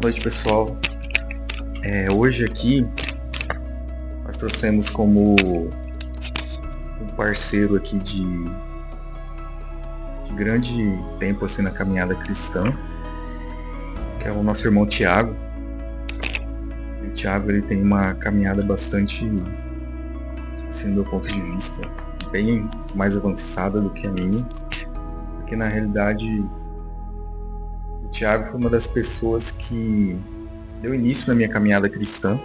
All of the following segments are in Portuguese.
Boa noite, pessoal. Hoje aqui nós trouxemos como um parceiro aqui de grande tempo assim na caminhada cristã, que é o nosso irmão Tiago. E o Tiago, ele tem uma caminhada bastante, assim, do meu ponto de vista, bem mais avançada do que a minha, porque na realidade o Tiago foi uma das pessoas que deu início na minha caminhada cristã,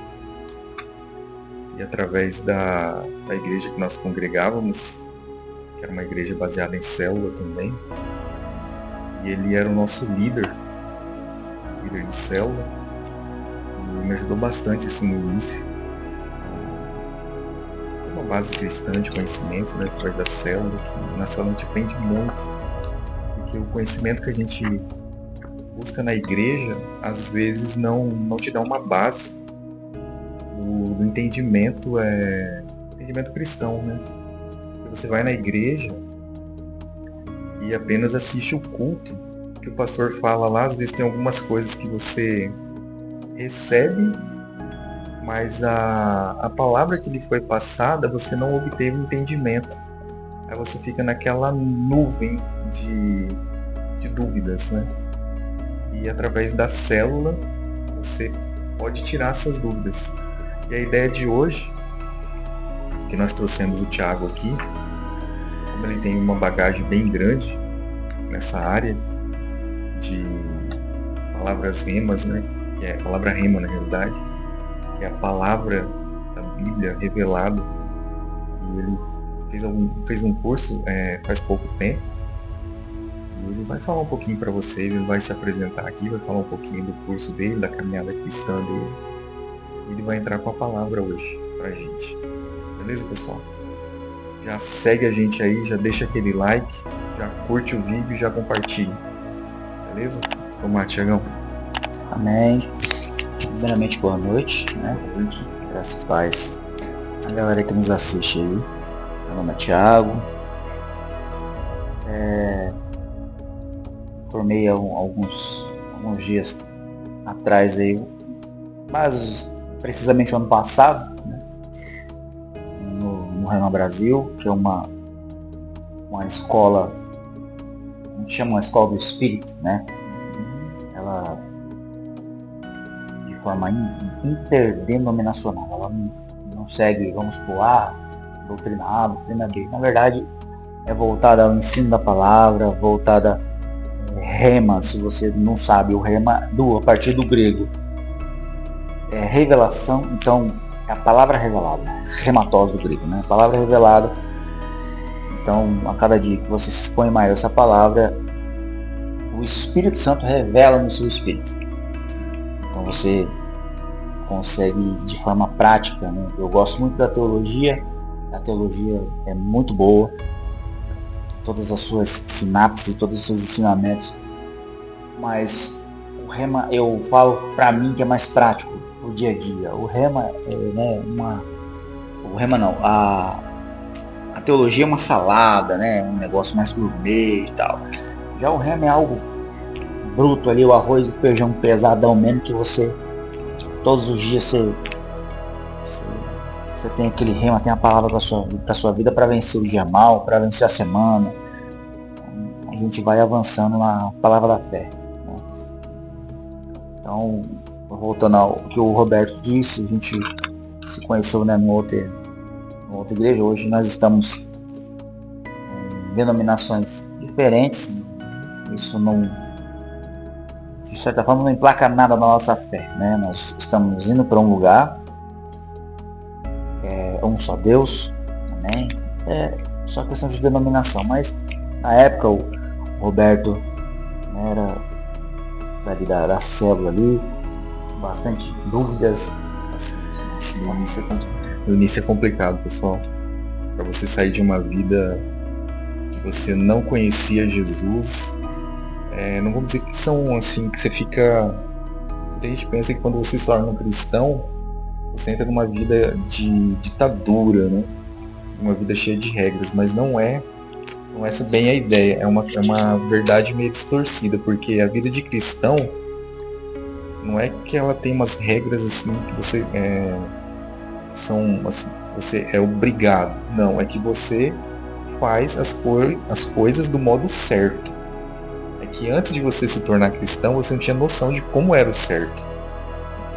e através da igreja que nós congregávamos, que era uma igreja baseada em célula também, e ele era o nosso líder de célula, e me ajudou bastante assim no início. Tem uma base cristã de conhecimento, né, através da célula, que na célula a gente aprende muito, porque o conhecimento que a gente busca na igreja, às vezes não te dá uma base do entendimento cristão, né? Você vai na igreja e apenas assiste o culto que o pastor fala lá. Às vezes tem algumas coisas que você recebe, mas a palavra que lhe foi passada, você não obteve entendimento. Aí você fica naquela nuvem de dúvidas, né? E através da célula você pode tirar essas dúvidas. E a ideia de hoje, que nós trouxemos o Tiago aqui, como ele tem uma bagagem bem grande nessa área de palavras remas, né? Que é a palavra rema na realidade, que é a palavra da Bíblia revelada. E ele fez um curso faz pouco tempo. Ele vai falar um pouquinho para vocês, ele vai se apresentar aqui, vai falar um pouquinho do curso dele, da caminhada cristã dele. E ele vai entrar com a palavra hoje pra gente. Beleza, pessoal? Já segue a gente aí, já deixa aquele like, já curte o vídeo e já compartilha. Beleza? Vamos lá, Tiagão. Amém. Primeiramente, boa noite, né? Boa noite. Graças a paz a galera que nos assiste aí. Meu nome é Tiago. Formei alguns dias atrás aí, mas precisamente ano passado, né, no Rema Brasil, que é uma escola, a gente chama uma escola do Espírito, né? Ela de forma interdenominacional, ela não segue, vamos supor, doutrina A, doutrina B. Na verdade, é voltada ao ensino da palavra, voltada rema, se você não sabe, o rema a partir do grego é revelação, então é a palavra revelada, rematós do grego, né? A palavra revelada. Então, a cada dia que você se expõe mais a essa palavra, o Espírito Santo revela no seu espírito. Então você consegue de forma prática, né? Eu gosto muito da teologia, a teologia é muito boa, todas as suas sinapses, todos os seus ensinamentos, mas o rema, eu falo para mim que é mais prático o dia a dia. O rema a teologia é uma salada, né, um negócio mais gourmet e tal. Já o rema é algo bruto ali, o arroz e o feijão pesadão mesmo, que você todos os dias você tem aquele rema, tem a palavra da sua vida para vencer o dia mal, para vencer a semana. A gente vai avançando na palavra da fé, né? Então, voltando ao que o Roberto disse, a gente se conheceu, né, numa outra igreja. Hoje nós estamos em denominações diferentes. Isso não, de certa forma, não emplaca nada na nossa fé, né? Nós estamos indo para um lugar, um só Deus, amém? É só questão de denominação, mas na época o Roberto, né, era dali da célula ali, bastante dúvidas. No início é complicado, pessoal. Para você sair de uma vida que você não conhecia Jesus, não vou dizer que são assim, que você fica... Muita gente pensa que quando você se torna um cristão, você entra numa vida de ditadura, né? Uma vida cheia de regras, mas não é essa bem a ideia. É uma verdade meio distorcida, porque a vida de cristão não é que ela tem umas regras assim que você são assim, você é obrigado. Não, é que você faz as coisas do modo certo. É que antes de você se tornar cristão, você não tinha noção de como era o certo.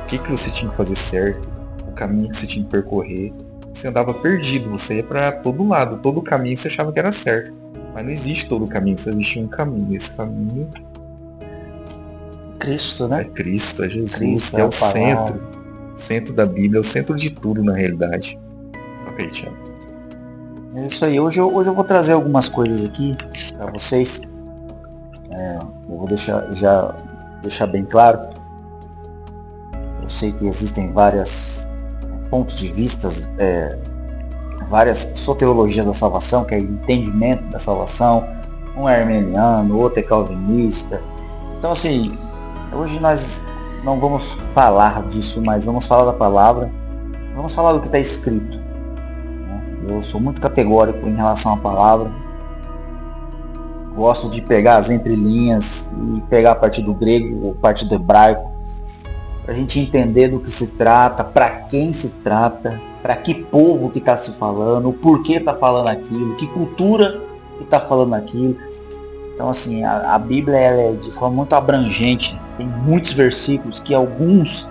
O que você tinha que fazer certo, o caminho que você tinha que percorrer. Você andava perdido, você ia para todo lado, todo caminho você achava que era certo. Mas não existe todo caminho, só existe um caminho. Esse caminho Cristo, né? é Cristo, é Jesus, Cristo, que é o palavra. centro da Bíblia, é o centro de tudo na realidade. Ok, Thiago. É isso aí. Hoje eu vou trazer algumas coisas aqui para vocês. Eu vou deixar bem claro. Eu sei que existem vários pontos de vista, várias soteriologias da salvação, que é o entendimento da salvação. Um é armeniano, o outro é calvinista. Então, assim, hoje nós não vamos falar disso, mas vamos falar da palavra. Vamos falar do que está escrito. Eu sou muito categórico em relação à palavra. Gosto de pegar as entrelinhas e pegar a partir do grego ou a partir do hebraico, para a gente entender do que se trata, para quem se trata, para que povo que está se falando, o porquê está falando aquilo, que cultura que está falando aquilo. Então, assim, a Bíblia ela é de forma muito abrangente, tem muitos versículos que alguns,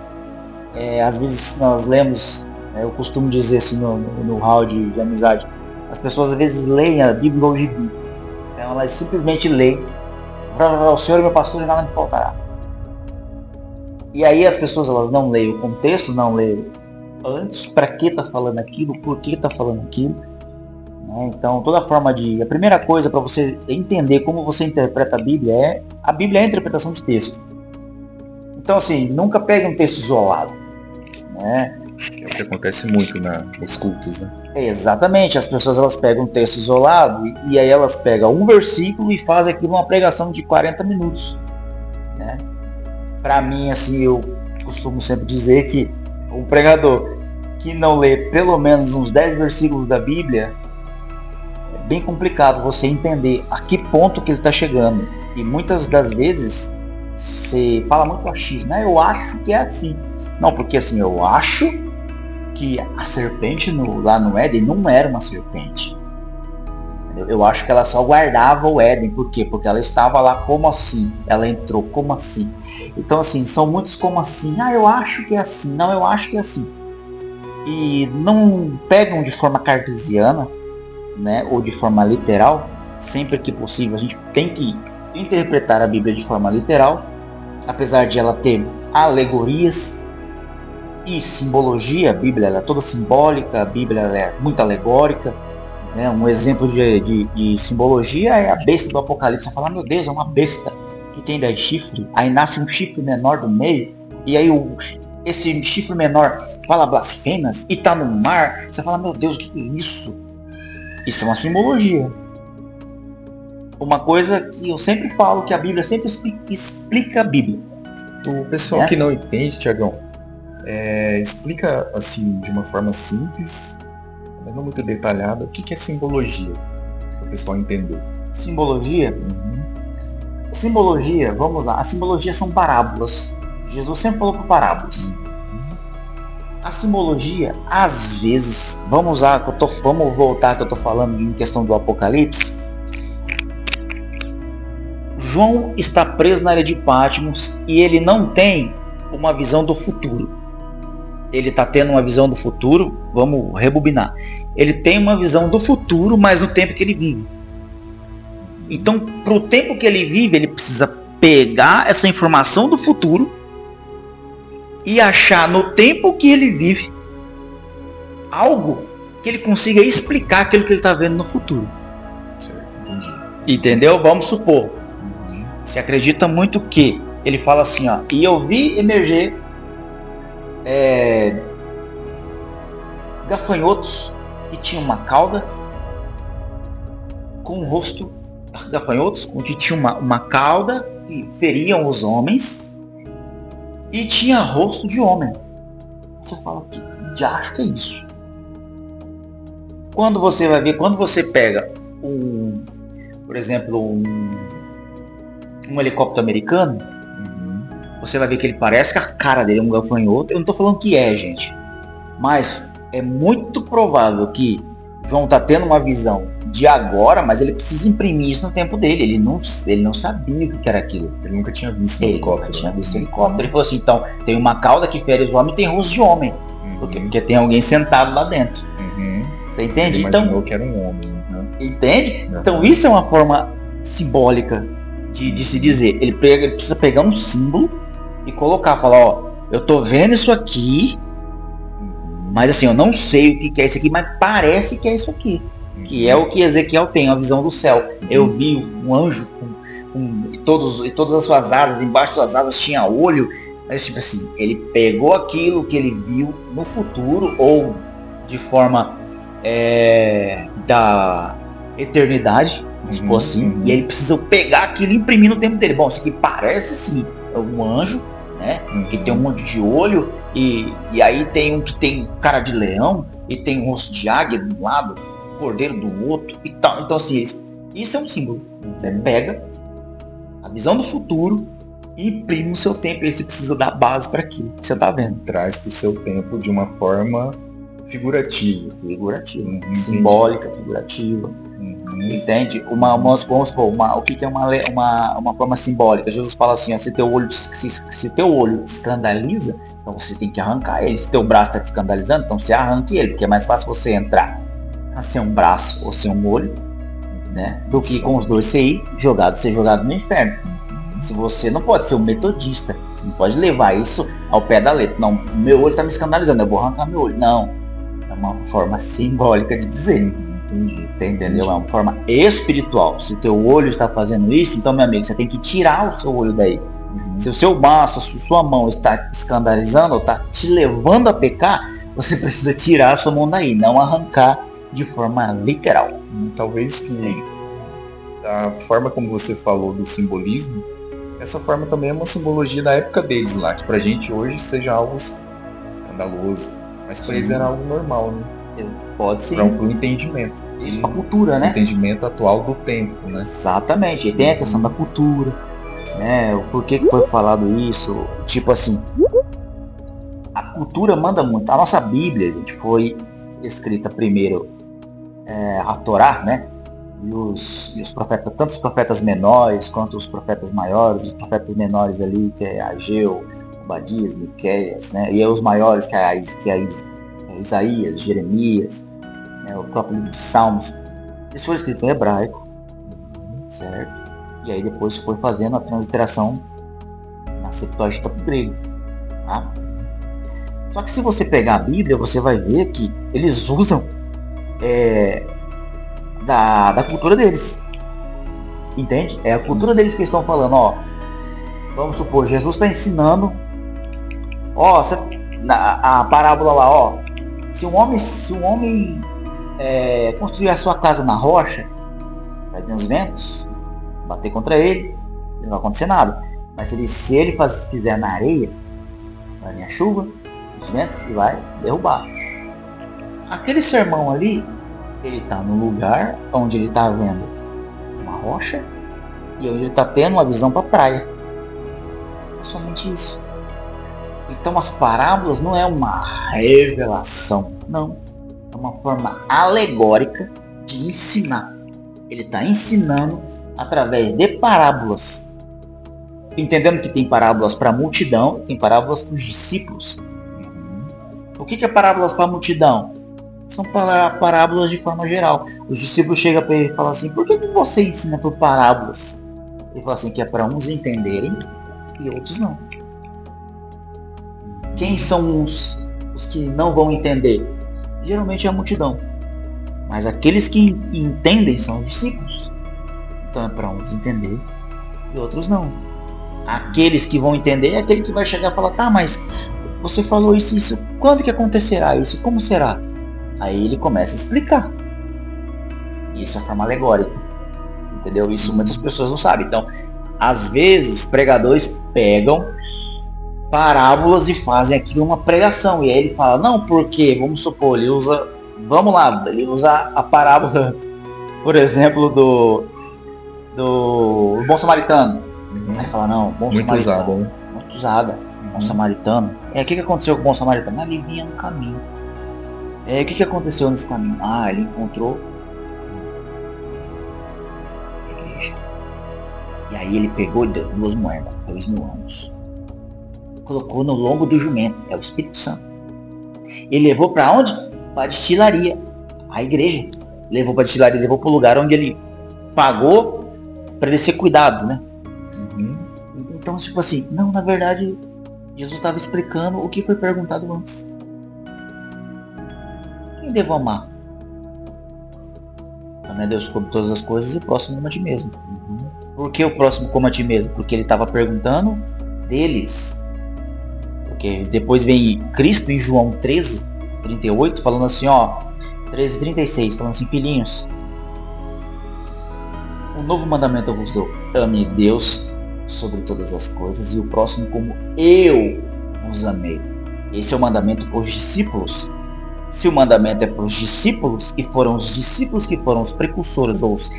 às vezes nós lemos, eu costumo dizer assim no hall de amizade, as pessoas às vezes leem a Bíblia igual gibi. Então elas simplesmente leem, o Senhor é meu pastor e nada me faltará. E aí as pessoas elas não leem o contexto, não leem antes, para que está falando aquilo, por que está falando aquilo. Né? Então toda forma a primeira coisa para você entender como você interpreta a Bíblia é a interpretação de texto. Então assim, nunca pegue um texto isolado. Né? É o que acontece muito nos cultos, né? Exatamente, as pessoas elas pegam um texto isolado e aí elas pegam um versículo e fazem aquilo uma pregação de 40 minutos. Né? Para mim, assim, eu costumo sempre dizer que um pregador que não lê pelo menos uns 10 versículos da Bíblia, é bem complicado você entender a que ponto que ele está chegando. E muitas das vezes você fala muito achismo, né? Eu acho que é assim. Não, porque assim, eu acho que a serpente lá no Éden não era uma serpente. Eu acho que ela só guardava o Éden. Por quê? Porque ela estava lá como assim? Ela entrou como assim? Então assim, são muitos como assim. Ah, eu acho que é assim. Não, eu acho que é assim. E não pegam de forma cartesiana, né? Ou de forma literal. Sempre que possível a gente tem que interpretar a Bíblia de forma literal. Apesar de ela ter alegorias e simbologia, a Bíblia ela é toda simbólica, a Bíblia ela é muito alegórica. Né? Um exemplo de simbologia é a besta do Apocalipse. Você fala, meu Deus, é uma besta que tem 10 chifres, aí nasce um chifre menor do meio, e aí esse chifre menor fala blasfêmias e tá no mar. Você fala, meu Deus, o que é isso? Isso é uma simbologia. Uma coisa que eu sempre falo, que a Bíblia sempre explica a Bíblia. O pessoal que não entende, Tiagão, explica assim de uma forma simples, mas não muito detalhada, o que é simbologia, para o pessoal entender. Simbologia? Simbologia, vamos lá, a simbologia são parábolas. Jesus sempre falou por parábolas. A simbologia, às vezes, vamos voltar que eu estou falando em questão do Apocalipse. João está preso na ilha de Patmos e ele não tem uma visão do futuro. Ele está tendo uma visão do futuro, vamos rebobinar. Ele tem uma visão do futuro, mas no tempo que ele vive. Então, para o tempo que ele vive, ele precisa pegar essa informação do futuro e achar no tempo que ele vive algo que ele consiga explicar aquilo que ele está vendo no futuro. Certo, entendi. Entendeu? Vamos supor. Se acredita muito que ele fala assim, ó, e eu vi emerger gafanhotos que tinham uma cauda com o rosto, gafanhotos que tinham uma cauda que feriam os homens e tinha rosto de homem. Você fala, que diacho que é isso? Quando você vai ver, quando você pega por exemplo, um helicóptero americano, você vai ver que ele parece que a cara dele é um gafanhoto. Eu não tô falando que é, gente. Mas é muito provável que João tá tendo uma visão de agora, mas ele precisa imprimir isso no tempo dele. Ele não sabia o que era aquilo. Ele nunca tinha visto Ele helicóptero. nunca tinha visto helicóptero. Ele falou assim, então, tem uma cauda que fere os homens e tem rosto de homem. Porque tem alguém sentado lá dentro. Você entende? Ele imaginou que era um homem. Entende? Então isso é uma forma simbólica de se dizer. Ele precisa pegar um símbolo e colocar, falar, ó, eu tô vendo isso aqui, mas assim, eu não sei o que é isso aqui, mas parece que é isso aqui. Que é o que Ezequiel tem, a visão do céu. Eu vi um anjo com todas as suas asas, embaixo das suas asas tinha olho. Mas tipo assim, ele pegou aquilo que ele viu no futuro, ou de forma da eternidade, tipo assim, e ele precisa pegar aquilo e imprimir no tempo dele. Bom, isso aqui parece sim um anjo, né? Que tem um monte de olho, e aí tem um que tem cara de leão, e tem um rosto de águia de um lado, cordeiro do outro e tal. Então assim, isso é um símbolo. Você pega a visão do futuro e imprime no seu tempo, e aí você precisa dar base para aquilo que você tá vendo. Traz para o seu tempo de uma forma figurativa. Simbólica, figurativa. Entende? Vamos supor, o que é uma forma simbólica? Jesus fala assim, ó, se teu olho te escandaliza, então você tem que arrancar ele. Se teu braço está te escandalizando, então você arranque ele, porque é mais fácil você entrar sem um braço ou sem um olho, né, do que com os dois ser jogado no inferno. Se você não pode ser um metodista, você não pode levar isso ao pé da letra. Não, meu olho está me escandalizando, eu vou arrancar meu olho. Não, é uma forma simbólica de dizer. Você entendeu? É uma forma espiritual. Se o teu olho está fazendo isso, então, meu amigo, você tem que tirar o seu olho daí. Se o seu braço, a sua mão está te escandalizando, ou está te levando a pecar, você precisa tirar a sua mão daí, não arrancar de forma literal. Talvez que a forma como você falou do simbolismo, essa forma também é uma simbologia da época deles lá, que pra gente hoje seja algo escandaloso, mas pra eles era algo normal, né? Pode ser. Para um entendimento. Isso, a cultura, né? Entendimento atual do tempo, né? Exatamente. E tem a questão da cultura, né? O porquê que foi falado isso? Tipo assim, a cultura manda muito. A nossa Bíblia, gente, foi escrita primeiro a Torá, né? E os profetas, tanto os profetas menores quanto os profetas maiores, os profetas menores ali, que é Ageu, Obadias, Miqueias, né? E aí os maiores, que é Isaías, Jeremias, né? O próprio livro de Salmos. Isso foi escrito em hebraico, certo? E aí depois foi fazendo a transliteração na Septuaginta para o grego, tá? Só que se você pegar a Bíblia, você vai ver que eles usam da cultura deles. Entende? É a cultura deles que estão falando, ó. Vamos supor, Jesus está ensinando, ó, a parábola lá, ó. Se um homem construir a sua casa na rocha, vai vir os ventos, bater contra ele, não vai acontecer nada. Mas se ele fizer na areia, vai vir a chuva, os ventos, e vai derrubar. Aquele sermão ali, ele está no lugar onde ele está vendo uma rocha e onde ele está tendo uma visão para a praia. É somente isso. Então as parábolas não é uma revelação, não. É uma forma alegórica de ensinar. Ele está ensinando através de parábolas. Entendendo que tem parábolas para a multidão, tem parábolas para os discípulos. O que é parábolas para a multidão? São parábolas de forma geral. Os discípulos chegam para ele e falam assim, por que você ensina por parábolas? Ele fala assim, que é para uns entenderem e outros não. Quem são os que não vão entender? Geralmente é a multidão. Mas aqueles que entendem são os discípulos. Então é para uns entender e outros não. Aqueles que vão entender é aquele que vai chegar e falar, tá, mas você falou isso, quando que acontecerá isso? Como será? Aí ele começa a explicar. Isso é forma alegórica. Entendeu? Isso muitas pessoas não sabem. Então, às vezes, pregadores pegam parábolas e fazem aquilo uma pregação. E aí ele fala, não, porque, vamos supor, ele usa a parábola, por exemplo, do bom samaritano. Aí fala, não, bom muito samaritano. Usado, né? usada. Bom samaritano. O que aconteceu com o bom samaritano? Ele vinha no caminho. O que aconteceu nesse caminho? Ele encontrou a igreja. E aí ele pegou e deu 2 moedas, 2.000 anos. Colocou no lombo do jumento, é o Espírito Santo. Ele levou para onde? Para a destilaria, a igreja. Levou para a destilaria, levou para o lugar onde ele pagou para ele ser cuidado, né? Então, tipo assim, não, na verdade, Jesus estava explicando o que foi perguntado antes. Quem devo amar? Amar a Deus sobre todas as coisas e o próximo como a ti mesmo. Por que o próximo como a ti mesmo? Porque ele estava perguntando deles. Porque depois vem Cristo em João 13:38, falando assim, 13:36, falando assim, filhinhos, um novo mandamento eu vos dou. Ame Deus sobre todas as coisas e o próximo como eu vos amei. Esse é o mandamento para os discípulos. Se o mandamento é para os discípulos, e foram os discípulos que foram os precursores, ou os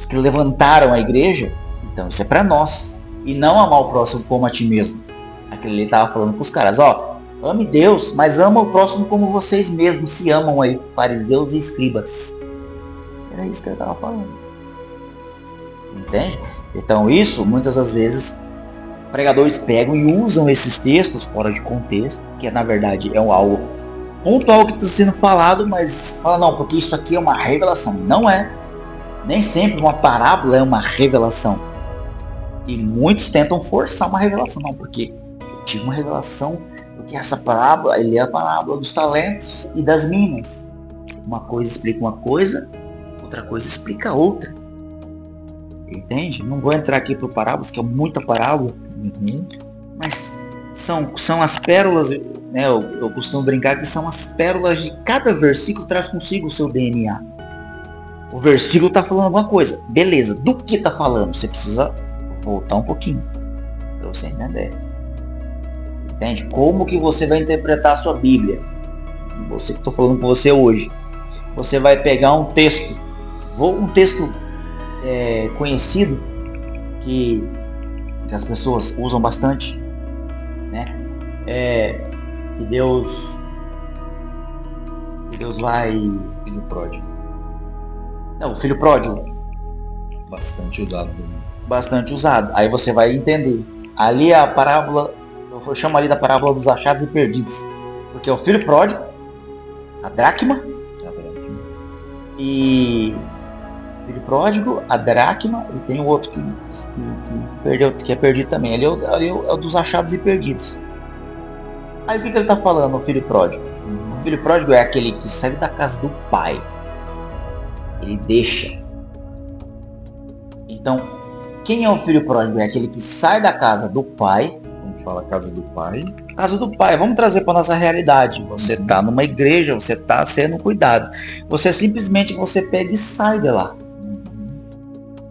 que levantaram a igreja, então isso é para nós. E não amar o próximo como a ti mesmo. Aquele ele estava falando para os caras, ame Deus, mas ama o próximo como vocês mesmos se amam aí, fariseus e escribas. Era isso que ele estava falando. Entende? Então isso, muitas das vezes, pregadores pegam e usam esses textos fora de contexto, que na verdade é algo pontual que está sendo falado, mas fala, não, porque isso aqui é uma revelação. Não é. Nem sempre uma parábola é uma revelação. E muitos tentam forçar uma revelação. Não, porque eu tive uma revelação, porque essa parábola, ele é a parábola dos talentos e das minas. Uma coisa explica uma coisa, outra coisa explica outra. Entende? Não vou entrar aqui para parábolas, que é muita parábola. Mas são as pérolas, né? Eu costumo brincar que são as pérolas de cada versículo, traz consigo o seu DNA. O versículo está falando alguma coisa. Beleza, do que está falando? Você precisa voltar um pouquinho para você entender. Entende? Como que você vai interpretar a sua Bíblia? Você que estou falando com você hoje. Você vai pegar um texto. Um texto conhecido que as pessoas usam bastante, né? Que Deus vai... Filho pródigo. Não, o filho pródigo. Bastante usado. Bastante usado. Aí você vai entender. Ali é a parábola, eu chamo ali da parábola dos achados e perdidos. Porque é o filho pródigo, a dracma, e filho pródigo, a dracma, e tem o outro que perdeu, que é perdido também. Ali é o dos achados e perdidos. Aí o que ele está falando, o filho pródigo? O filho pródigo é aquele que sai da casa do pai. Ele deixa. Então, quem é o filho pródigo? É aquele que sai da casa do pai. Quando fala casa do pai. Casa do pai. Vamos trazer para nossa realidade. Você está numa igreja, você está sendo cuidado. Você simplesmente pega e sai de lá.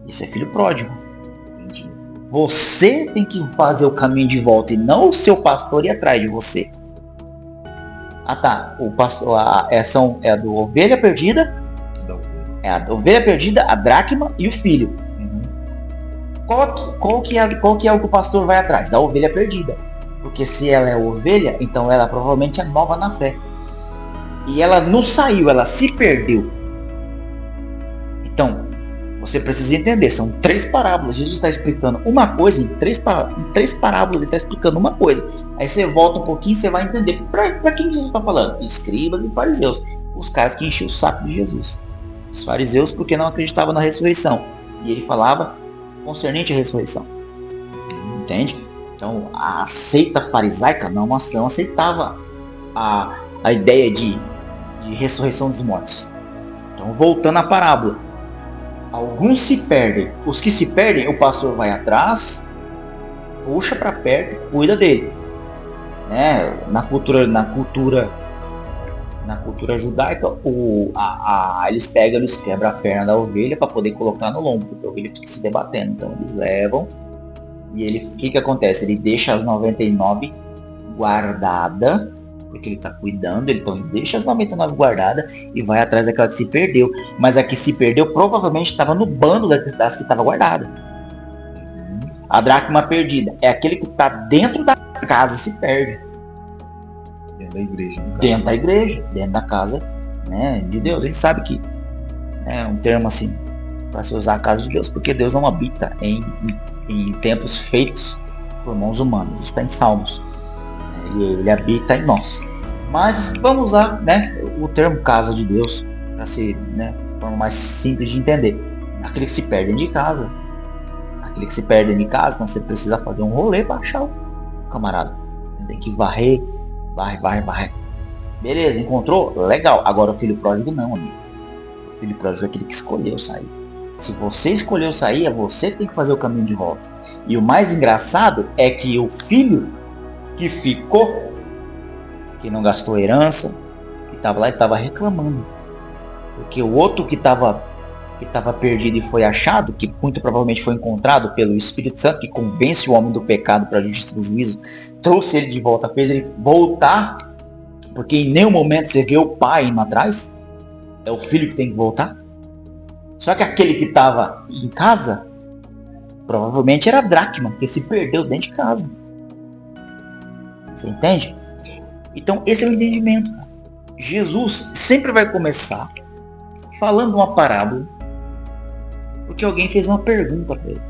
Isso é filho pródigo. Entendi. Você tem que fazer o caminho de volta e não o seu pastor ir atrás de você. Tá. O pastor, é a do ovelha perdida. É a ovelha perdida, a dracma e o filho. Qual que é o que o pastor vai atrás? Da ovelha perdida. Porque se ela é ovelha, então ela provavelmente é nova na fé. E ela não saiu, ela se perdeu. Então, você precisa entender, são 3 parábolas. Jesus está explicando uma coisa, em 3 parábolas ele está explicando uma coisa. Aí você volta um pouquinho e você vai entender. Para quem Jesus está falando? Escribas e fariseus. Os caras que enchiam o saco de Jesus. Os fariseus porque não acreditavam na ressurreição. E ele falava concernente à ressurreição. Entende? Então a seita farisaica não aceitava a ideia de ressurreição dos mortos. Então voltando à parábola. Alguns se perdem. Os que se perdem, o pastor vai atrás, puxa para perto, cuida dele. Né? Na cultura judaica, eles pegam, eles quebram a perna da ovelha para poder colocar no lombo, porque a ovelha fica se debatendo. Então eles levam e o que acontece? Ele deixa as 99 guardada, porque ele está cuidando, então ele deixa as 99 guardadas e vai atrás daquela que se perdeu. Mas a que se perdeu provavelmente estava no bando das que estava guardada. A dracma perdida é aquele que está dentro da casa e se perde. Dentro da igreja. Dentro da igreja, dentro da casa, né, de Deus. A gente sabe que é um termo assim para se usar a casa de Deus, porque Deus não habita em templos feitos por mãos humanas. Isso está em Salmos. E ele habita em nós. Mas vamos usar, né, o termo casa de Deus para ser, né, de forma mais simples de entender. Aquele que se perde de casa. Aquele que se perde de casa, então você precisa fazer um rolê para achar o camarada. Tem que varrer, varre. Beleza, encontrou? Legal. Agora o filho pródigo não, amigo. O filho pródigo é aquele que escolheu sair. Se você escolheu sair, é você que tem que fazer o caminho de volta. E o mais engraçado é que o filho que ficou, que não gastou herança, que estava lá e estava reclamando. Porque o outro que estava perdido e foi achado, que muito provavelmente foi encontrado pelo Espírito Santo, que convence o homem do pecado para a justiça do juízo, trouxe ele de volta, fez ele voltar, porque em nenhum momento você vê o pai indo atrás, é o filho que tem que voltar. Só que aquele que estava em casa, provavelmente era a dracma, que se perdeu dentro de casa. Você entende? Então esse é o entendimento, cara. Jesus sempre vai começar falando uma parábola, porque alguém fez uma pergunta para ele.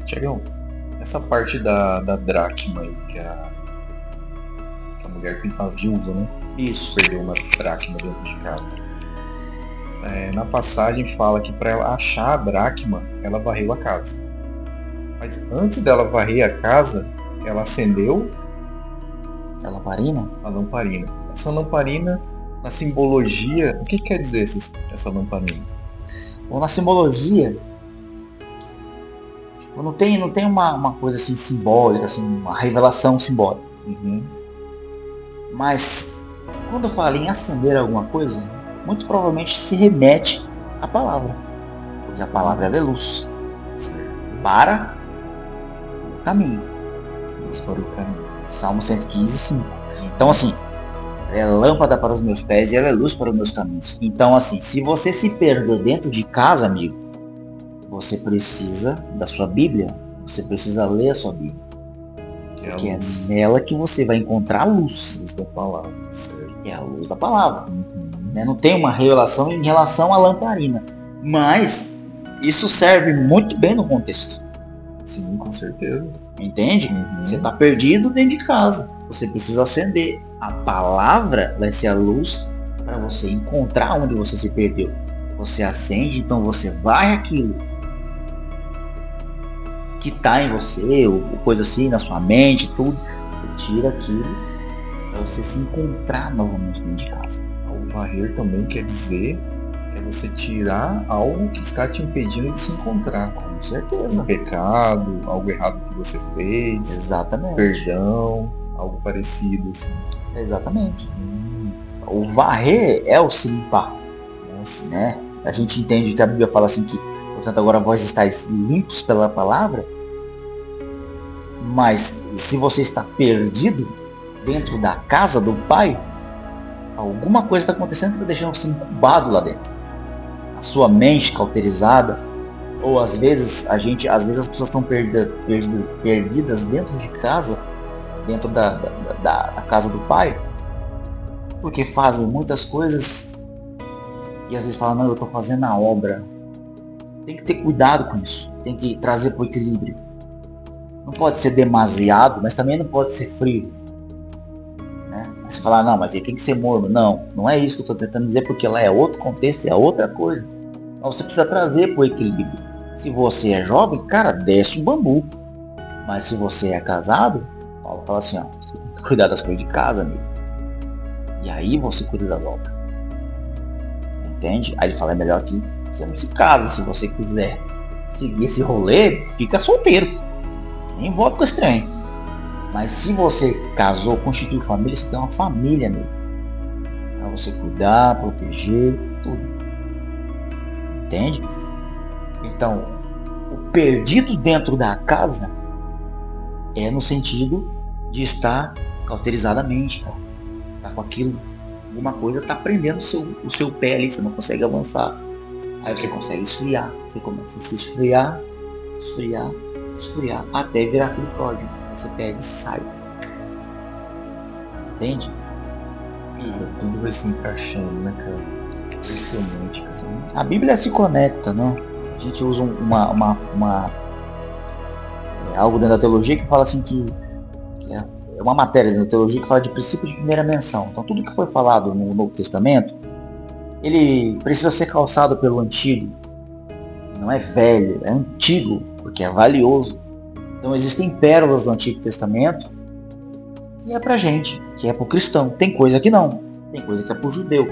Tiagão, essa parte da dracma aí, que a mulher tem uma viúva, né? Isso. Perdeu uma dracma dentro de casa. Na passagem fala que para ela achar a dracma, ela varreu a casa. Mas antes dela varrer a casa, ela acendeu a lamparina? A lamparina. Essa lamparina, na simbologia, o que quer dizer essa lamparina? Bom, na simbologia, não tem uma coisa assim simbólica, assim, uma revelação simbólica. Uhum. Mas quando eu falo em acender alguma coisa, muito provavelmente se remete à palavra. Porque a palavra é luz. Certo. Para o caminho. Luz para o caminho. Salmo 115, 5. Então assim, é lâmpada para os meus pés e ela é luz para os meus caminhos. Então assim, se você se perder dentro de casa, amigo, você precisa da sua Bíblia. Você precisa ler a sua Bíblia. Porque é nela que você vai encontrar a luz. Luz da palavra. Certo. É a luz da palavra. Não tem uma revelação em relação à lamparina. Mas isso serve muito bem no contexto. Sim, com certeza. Entende? Você está perdido dentro de casa. Você precisa acender. A palavra vai ser a luz para você encontrar onde você se perdeu. Você acende, então você vai aquilo que está em você, ou coisa assim, na sua mente, tudo. Você tira aquilo para você se encontrar novamente dentro de casa. O varrer também quer dizer que é você tirar algo que está te impedindo de se encontrar. Com certeza. Um pecado, algo errado que você fez. Exatamente. Perdão, algo parecido assim. Exatamente. O varrer é o se limpar. Nossa. Né? A gente entende que a Bíblia fala assim que, portanto, agora vós estáis limpos pela palavra. Mas se você está perdido dentro da casa do Pai, alguma coisa está acontecendo que está deixando você incubado lá dentro. A sua mente cauterizada. Ou às vezes as pessoas estão perdidas dentro de casa, dentro da casa do Pai, porque fazem muitas coisas e às vezes falam, não, eu estou fazendo a obra. Tem que ter cuidado com isso. Tem que trazer para o equilíbrio. Não pode ser demasiado, mas também não pode ser frio. Você falar, não, mas ele tem que ser morno. Não, não é isso que eu estou tentando dizer, porque lá é outro contexto, é outra coisa. Então você precisa trazer para o equilíbrio. Se você é jovem, cara, desce um bambu. Mas se você é casado, Paulo fala assim, ó, você tem que cuidar das coisas de casa, amigo. E aí você cuida das obras. Entende? Aí ele fala, é melhor que você não se casa. Se você quiser seguir esse rolê, fica solteiro. Nem envolve com estranho. Mas se você casou, constituiu família, você tem uma família, meu. Pra você cuidar, proteger, tudo. Entende? Então, o perdido dentro da casa é no sentido de estar cauterizadamente, cara. Tá com aquilo, alguma coisa tá prendendo o seu pé ali, você não consegue avançar. Aí você consegue esfriar, você começa a se esfriar, esfriar, até virar aquele código. Você pega e sai. Entende? Cara, tudo vai se encaixando, né, cara? Impressionante, cara. A Bíblia se conecta, né? A gente usa algo dentro da teologia que fala assim que é uma matéria dentro da teologia que fala de princípio de primeira menção. Então tudo que foi falado no Novo Testamento, ele precisa ser calçado pelo antigo. Não é velho, é antigo, porque é valioso. Então existem pérolas do Antigo Testamento que é pra gente, que é pro cristão. Tem coisa que não, tem coisa que é pro judeu.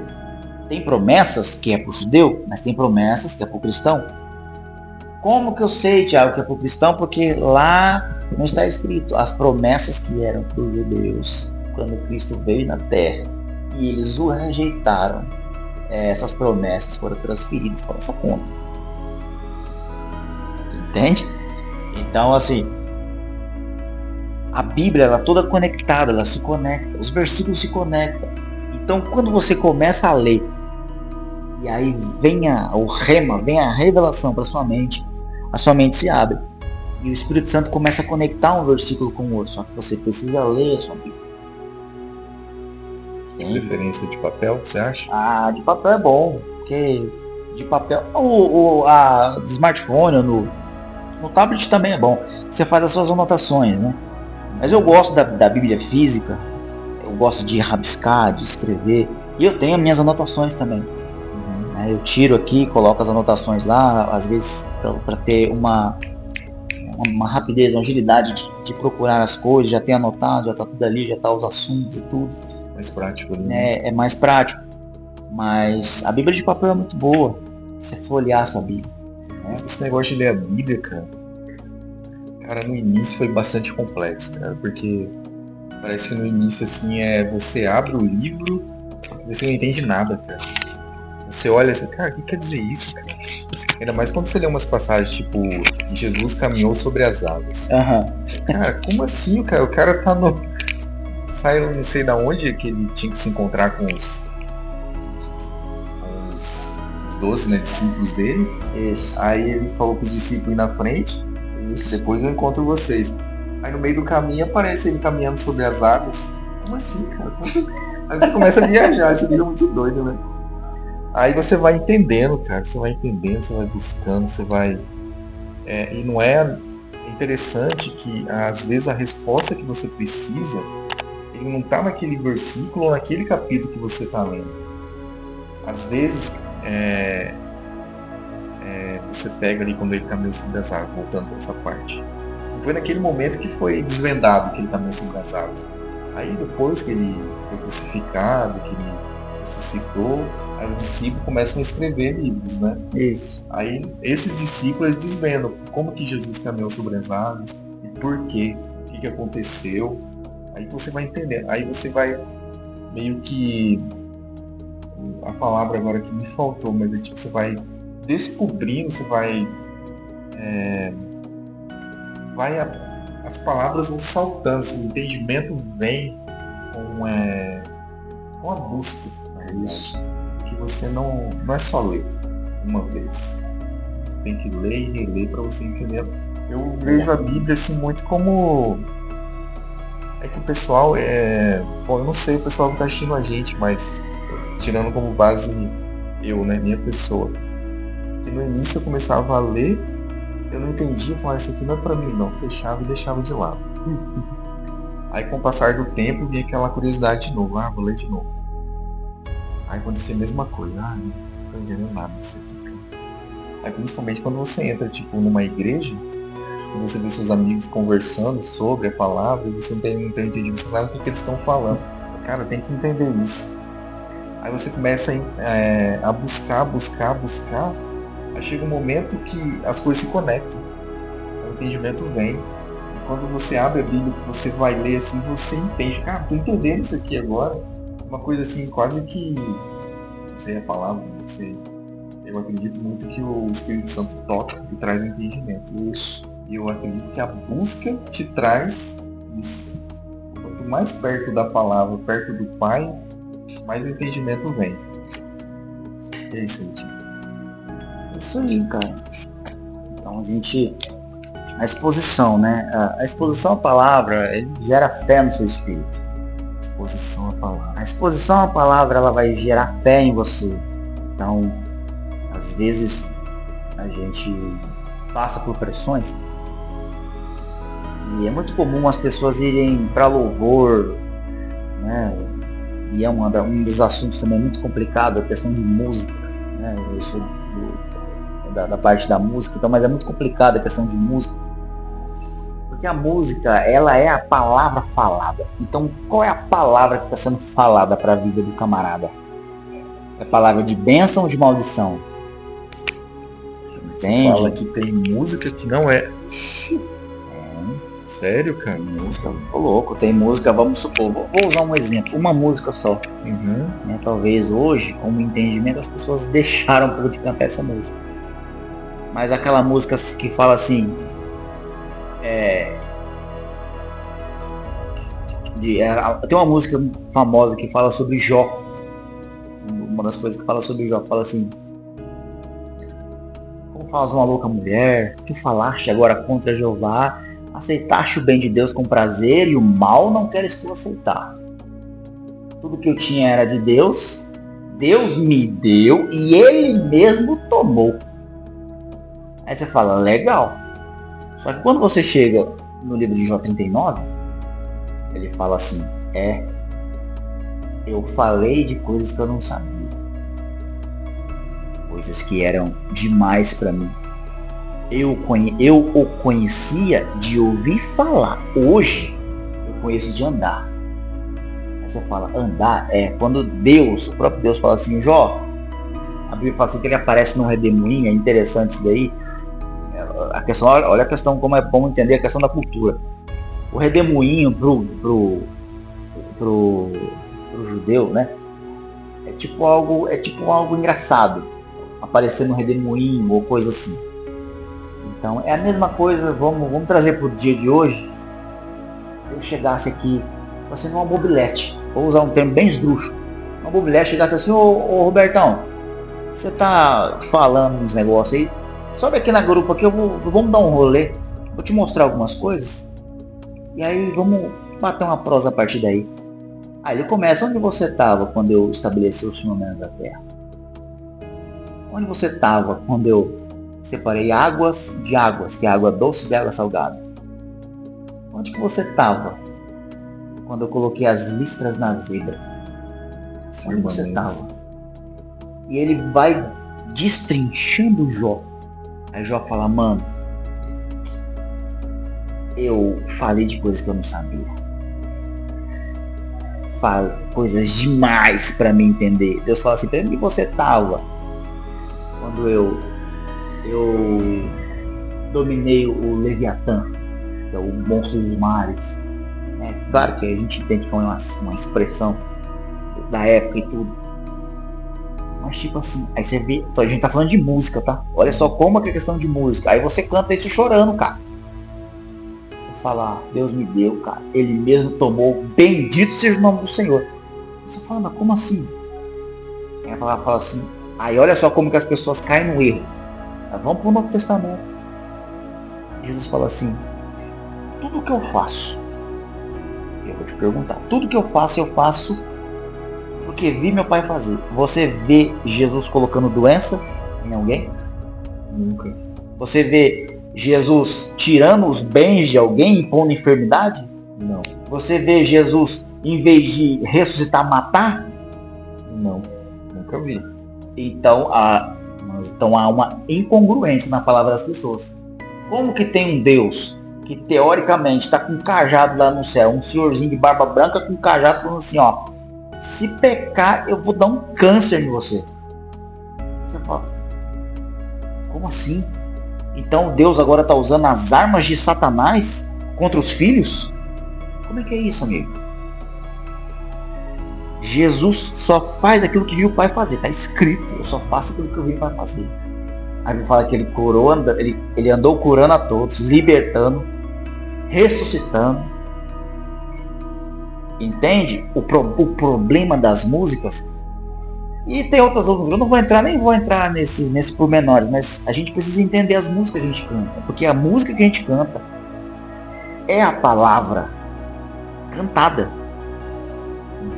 Tem promessas que é pro judeu, mas tem promessas que é pro cristão. Como que eu sei, Tiago, que é pro cristão? Porque lá não está escrito as promessas que eram para os judeus quando Cristo veio na terra e eles o rejeitaram. Essas promessas foram transferidas para essa conta. Entende? Então, assim, a Bíblia, ela é toda conectada, ela se conecta, os versículos se conectam. Então, quando você começa a ler, e aí vem o rema, vem a revelação para sua mente, a sua mente se abre. E o Espírito Santo começa a conectar um versículo com o outro. Só que você precisa ler a sua Bíblia. Tem preferência de papel, você acha? Ah, de papel é bom. Porque de papel... do smartphone, no tablet também é bom. Você faz as suas anotações, né? Mas eu gosto da Bíblia física. Eu gosto de rabiscar, de escrever. E eu tenho as minhas anotações também. Eu tiro aqui, coloco as anotações lá, às vezes para ter uma rapidez, uma agilidade de procurar as coisas, já tem anotado, já está tudo ali, já está os assuntos e tudo. Mais prático, né? É mais prático. Mas a Bíblia de papel é muito boa. Você folhear a sua Bíblia. Né? Esse negócio de ler a Bíblia, cara, no início foi bastante complexo, cara, porque parece que no início, assim, você abre o livro e você não entende nada, cara. Você olha assim, cara, o que quer dizer isso, cara? Ainda mais quando você lê umas passagens, tipo, Jesus caminhou sobre as águas. Cara, como assim, cara? O cara tá no... Saiu não sei da onde, que ele tinha que se encontrar com os 12, né, discípulos dele. Isso. Aí ele falou pros discípulos ir na frente. Isso. Depois eu encontro vocês. Aí no meio do caminho aparece ele caminhando sobre as águas. Como assim, cara? Aí você começa a viajar, você vira muito doido, né? Aí você vai entendendo, cara, você vai buscando, você vai... e não é interessante que, às vezes, a resposta que você precisa, ele não está naquele versículo ou naquele capítulo que você está lendo. Às vezes, você pega ali quando ele caminhou sobre as águas, voltando para essa parte. Foi naquele momento que foi desvendado que ele caminhou sobre as águas. Aí, depois que ele foi crucificado, que ele ressuscitou, aí os discípulos começam a escrever livros, né? Isso. Aí esses discípulos desvendam como que Jesus caminhou sobre as águas e por quê, o que aconteceu. Aí você vai entender, aí você vai meio que... A palavra agora que me faltou, mas é tipo, você vai descobrindo, você vai... as palavras vão saltando, assim, o entendimento vem com a busca. Isso. Que você não é só ler uma vez. Você tem que ler e reler para você entender. Eu vejo a Bíblia assim muito como... É que o pessoal Bom, eu não sei o pessoal que está assistindo a gente, mas tirando como base eu, né, minha pessoa. Que no início eu começava a ler, eu não entendia, eu falava, isso aqui não é para mim não, fechava e deixava de lado. Aí com o passar do tempo vinha aquela curiosidade de novo, vou ler de novo. Aí acontecia a mesma coisa, não tô entendendo nada disso aqui, cara. Aí principalmente quando você entra, tipo, numa igreja, que você vê seus amigos conversando sobre a palavra, e você não tem entendido, você não sabe o que eles estão falando. Cara, tem que entender isso. Aí você começa a buscar, aí chega um momento que as coisas se conectam, o entendimento vem. E quando você abre a Bíblia, você vai ler assim, você entende, cara, tô entendendo isso aqui agora. Uma coisa assim, quase que, não sei a palavra, eu acredito muito que o Espírito Santo toca e traz o entendimento. Isso. E eu acredito que a busca te traz isso. Quanto mais perto da palavra, perto do Pai, mais o entendimento vem. É isso aí, tio. É isso aí, cara. Então a gente A exposição, né? A exposição à palavra, ele gera fé no seu espírito. Exposição à palavra. A exposição à palavra, ela vai gerar fé em você. Então, às vezes, a gente passa por pressões e é muito comum as pessoas irem para louvor, né? E é um dos assuntos também muito complicado, a questão de música, né? Isso da parte da música, então, mas é muito complicado a questão de música. Porque a música, ela é a palavra falada. Então, qual é a palavra que está sendo falada para a vida do camarada? É palavra de bênção ou de maldição? Você fala que tem música que não é. Sério, cara? Música, tô louco, tem música, vamos supor, vou usar um exemplo, uma música só. Né? Talvez hoje, como entendimento, as pessoas deixaram um pouco de cantar essa música. Mas aquela música que fala assim, tem uma música famosa que fala sobre Jó. Uma das coisas que fala sobre Jó, fala assim: como falas uma louca mulher, tu falaste agora contra Jeová, aceitaste o bem de Deus com prazer e o mal não queres tu aceitar. Tudo que eu tinha era de Deus, Deus me deu e Ele mesmo tomou. Aí você fala, legal. Só que quando você chega no livro de Jó 39, ele fala assim, eu falei de coisas que eu não sabia. Coisas que eram demais para mim. Eu o conhecia de ouvir falar. Hoje, eu conheço de andar. Aí você fala, andar quando Deus, o próprio Deus fala assim, Jó, a Bíblia fala assim que ele aparece num redemoinho, é interessante isso daí. A questão, olha a questão, como é bom entender a questão da cultura. O redemoinho pro judeu, né? É tipo algo engraçado. Aparecer no redemoinho ou coisa assim. Então é a mesma coisa, vamos trazer pro dia de hoje. Eu chegasse aqui, você numa mobilete, vou usar um termo bem esdrúxulo. Uma mobilete chegasse assim, ô Robertão, você tá falando uns negócios aí, sobe aqui na grupo aqui, vamos dar um rolê, vou te mostrar algumas coisas, e aí vamos bater uma prosa a partir daí. Aí ele começa, onde você estava quando eu estabeleci os fundamentos da terra? Onde você estava quando eu separei águas de águas, que é água doce de água salgada? Onde que você estava quando eu coloquei as listras na zebra? Onde você estava? E ele vai destrinchando o Jó. Aí Jó fala, mano, eu falei de coisas que eu não sabia. Falo coisas demais para me entender. Deus fala assim, onde você estava quando eu dominei o Leviatã, que é o monstro dos mares? Claro que a gente entende que é uma expressão da época e tudo. Mas tipo assim, aí você vê, a gente tá falando de música, tá? Olha só como é questão de música. Aí você canta isso chorando, cara. Você fala, Deus me deu, cara. Ele mesmo tomou, bendito seja o nome do Senhor. Você fala, mas como assim? Aí a palavra fala assim, aí olha só como que as pessoas caem no erro. Mas vamos pro Novo Testamento. Jesus fala assim, tudo que eu faço, eu vou te perguntar, tudo que eu faço porque vi meu pai fazer. Você vê Jesus colocando doença em alguém? Nunca. Você vê Jesus tirando os bens de alguém, impondo enfermidade? Não. Você vê Jesus, em vez de ressuscitar, matar? Não, nunca vi. Então há uma incongruência na palavra das pessoas. Como que tem um Deus que teoricamente está com um cajado lá no céu, um senhorzinho de barba branca com um cajado falando assim, ó, se pecar eu vou dar um câncer em você. Você fala, como assim? Então Deus agora está usando as armas de Satanás contra os filhos? Como é que é isso, amigo? Jesus só faz aquilo que viu o Pai fazer. Está escrito, eu só faço aquilo que eu vi o Pai fazer. Aí ele fala que ele andou curando a todos, libertando, ressuscitando. Entende? O problema das músicas E tem outras músicas, eu não vou entrar, nem vou entrar nesse pormenores, mas a gente precisa entender as músicas que a gente canta, porque a música que a gente canta é a palavra cantada.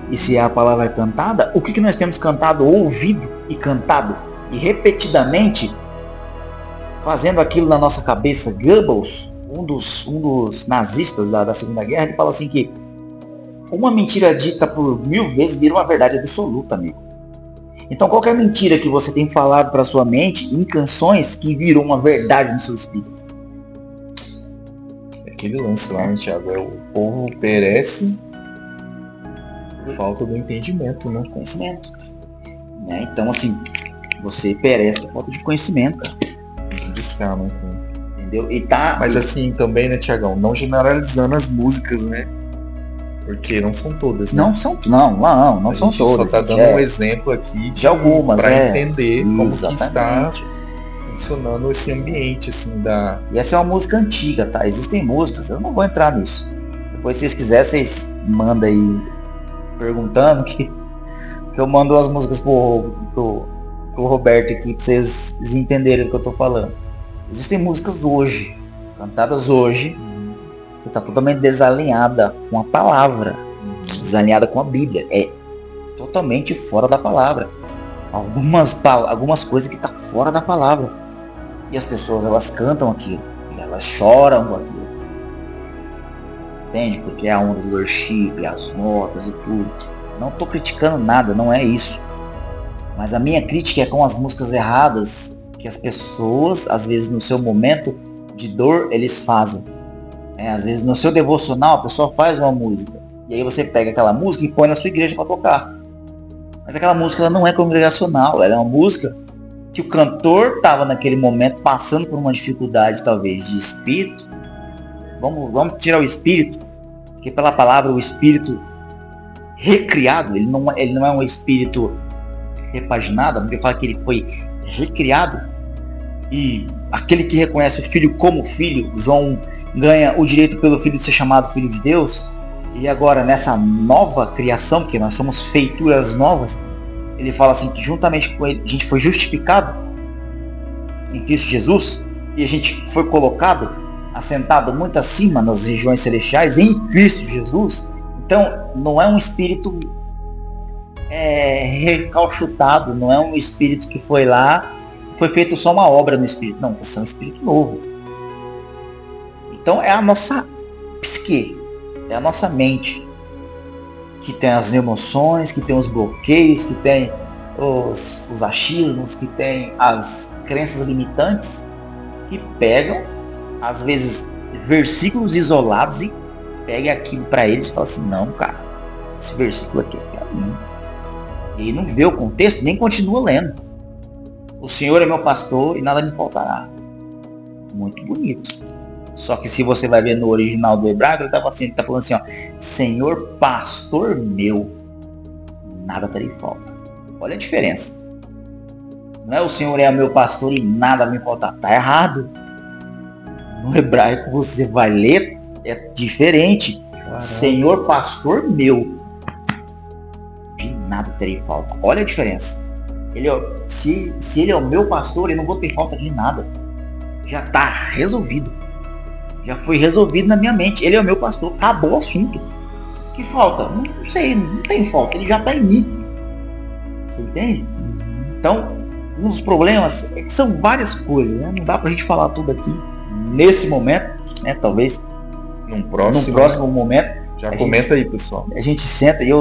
E se é a palavra cantada, o que nós temos cantado, ouvido e cantado, e repetidamente, fazendo aquilo na nossa cabeça? Goebbels, um dos nazistas da Segunda Guerra, ele fala assim que uma mentira dita por 1000 vezes vira uma verdade absoluta, amigo. Então qualquer mentira que você tem falado para sua mente em canções que virou uma verdade no seu espírito. Aquele lance lá, Thiago, o povo perece por falta do entendimento, né? Conhecimento. Né? Então assim, você perece por falta de conhecimento, cara. Buscar, né? Entendeu? Mas assim também, né, Thiagão, não generalizando as músicas, né? Porque não são todas, né? Não são todas. A gente só tá dando um exemplo aqui de algumas, para entender como que exatamente está funcionando esse ambiente, assim, da... E essa é uma música antiga, tá? Existem músicas, eu não vou entrar nisso. Depois, se vocês quiserem, vocês mandam aí perguntando que eu mando as músicas pro Roberto aqui pra vocês entenderem o que eu tô falando. Existem músicas hoje, cantadas hoje, que está totalmente desalinhada com a palavra, desalinhada com a Bíblia, é totalmente fora da palavra. Algumas coisas que tá fora da palavra. E as pessoas, elas cantam aquilo, elas choram com aquilo. Entende? Porque é a onda do worship, as notas e tudo. Não tô criticando nada, não é isso. Mas a minha crítica é com as músicas erradas que as pessoas, às vezes no seu momento de dor, eles fazem. Às vezes no seu devocional a pessoa faz uma música e aí você pega aquela música e põe na sua igreja para tocar. Mas aquela música ela não é congregacional, ela é uma música que o cantor estava naquele momento passando por uma dificuldade talvez de espírito. Vamos tirar o espírito, porque pela palavra o espírito recriado, ele não é um espírito repaginado, porque fala que ele foi recriado. E aquele que reconhece o filho como filho, João ganha o direito pelo filho de ser chamado filho de Deus. E agora nessa nova criação, porque nós somos feituras novas, ele fala assim que juntamente com ele a gente foi justificado em Cristo Jesus, e a gente foi colocado, assentado muito acima nas regiões celestiais em Cristo Jesus. Então não é um espírito recalchutado, não é um espírito que foi lá, foi feito só uma obra no espírito. Não, é um espírito novo. Então é a nossa psique, é a nossa mente, que tem as emoções, que tem os bloqueios, que tem os achismos, que tem as crenças limitantes, que pegam, às vezes, versículos isolados e pegam aquilo para eles e falam assim, não, cara, esse versículo aqui é para mim. E não vê o contexto, nem continua lendo. O Senhor é meu pastor e nada me faltará. Muito bonito. Só que se você vai ver no original do hebraico, ele tá falando assim, ó, Senhor pastor meu, nada terei falta. Olha a diferença. Não é o Senhor é meu pastor e nada me faltar. Tá errado. No hebraico você vai ler, é diferente. Caramba. Senhor pastor meu, de nada terei falta. Olha a diferença. Se ele é o meu pastor, eu não vou ter falta de nada. Já está resolvido. Já foi resolvido na minha mente. Ele é o meu pastor. Acabou o assunto. Que falta? Não sei, não tem falta. Ele já está em mim. Você entende? Então, um dos problemas é que são várias coisas, né? Não dá pra gente falar tudo aqui nesse momento, né? Talvez num próximo momento. Já comenta aí, pessoal. A gente senta e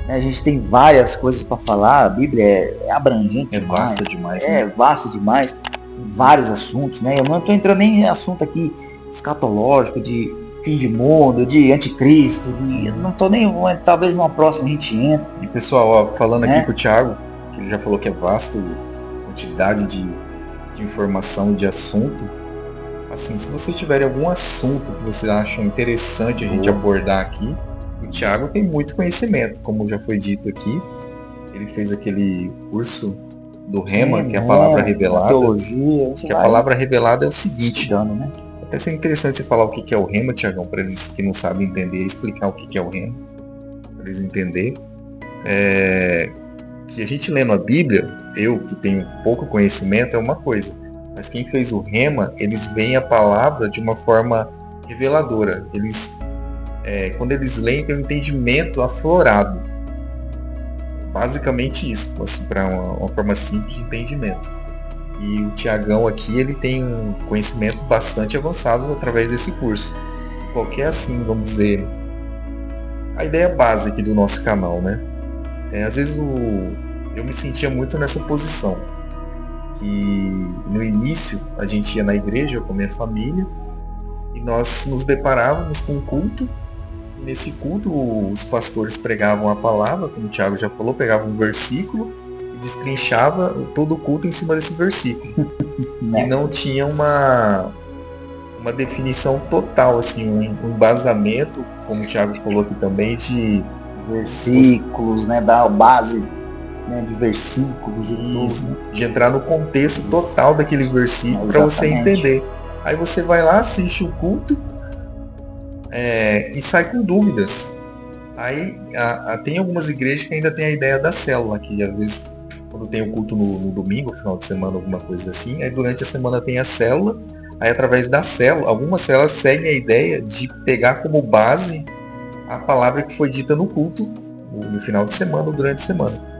a gente tem várias coisas para falar. A Bíblia é abrangente, vasta demais. Vasta demais, vários assuntos, né? Eu não estou entrando nem em assunto aqui escatológico, de fim de mundo, de anticristo, eu não estou nem, talvez numa próxima a gente entra. E pessoal, ó, falando aqui com o Thiago, que ele já falou que é vasto, quantidade de informação, de assunto. Assim, se vocês tiverem algum assunto que vocês acham interessante a gente abordar aqui, o Thiago tem muito conhecimento, como já foi dito aqui. Ele fez aquele curso do Rema, que é a palavra revelada. Teologia, que a palavra revelada é o seguinte. Estudando, né? Até seria interessante você falar o que é o Rema, Thiagão, para eles que não sabem entender, explicar o que é o Rema, para eles entenderem. que a gente lendo a Bíblia, eu que tenho pouco conhecimento, é uma coisa. Mas quem fez o rema, eles veem a palavra de uma forma reveladora. Eles, quando eles leem, tem um entendimento aflorado. Basicamente isso, assim, para uma forma simples de entendimento. E o Tiagão aqui, ele tem um conhecimento bastante avançado através desse curso. Qualquer, assim, vamos dizer, a ideia base aqui do nosso canal, né? Às vezes eu me sentia muito nessa posição. Que no início a gente ia na igreja com a minha família e nós nos deparávamos com um culto. E nesse culto os pastores pregavam a palavra, como o Thiago já falou, pegavam um versículo e destrinchava todo o culto em cima desse versículo. E não tinha uma definição total, assim, um embasamento, como o Thiago falou aqui também, de versículos, né, da base, né, de versículos e tudo, né? De entrar no contexto total daquele versículo para você entender. Aí você vai lá, assiste o culto e sai com dúvidas. Aí tem algumas igrejas que ainda tem a ideia da célula, que às vezes quando tem o culto no domingo, final de semana, alguma coisa assim, aí durante a semana tem a célula, aí através da célula, algumas células seguem a ideia de pegar como base a palavra que foi dita no culto, no final de semana ou durante a semana.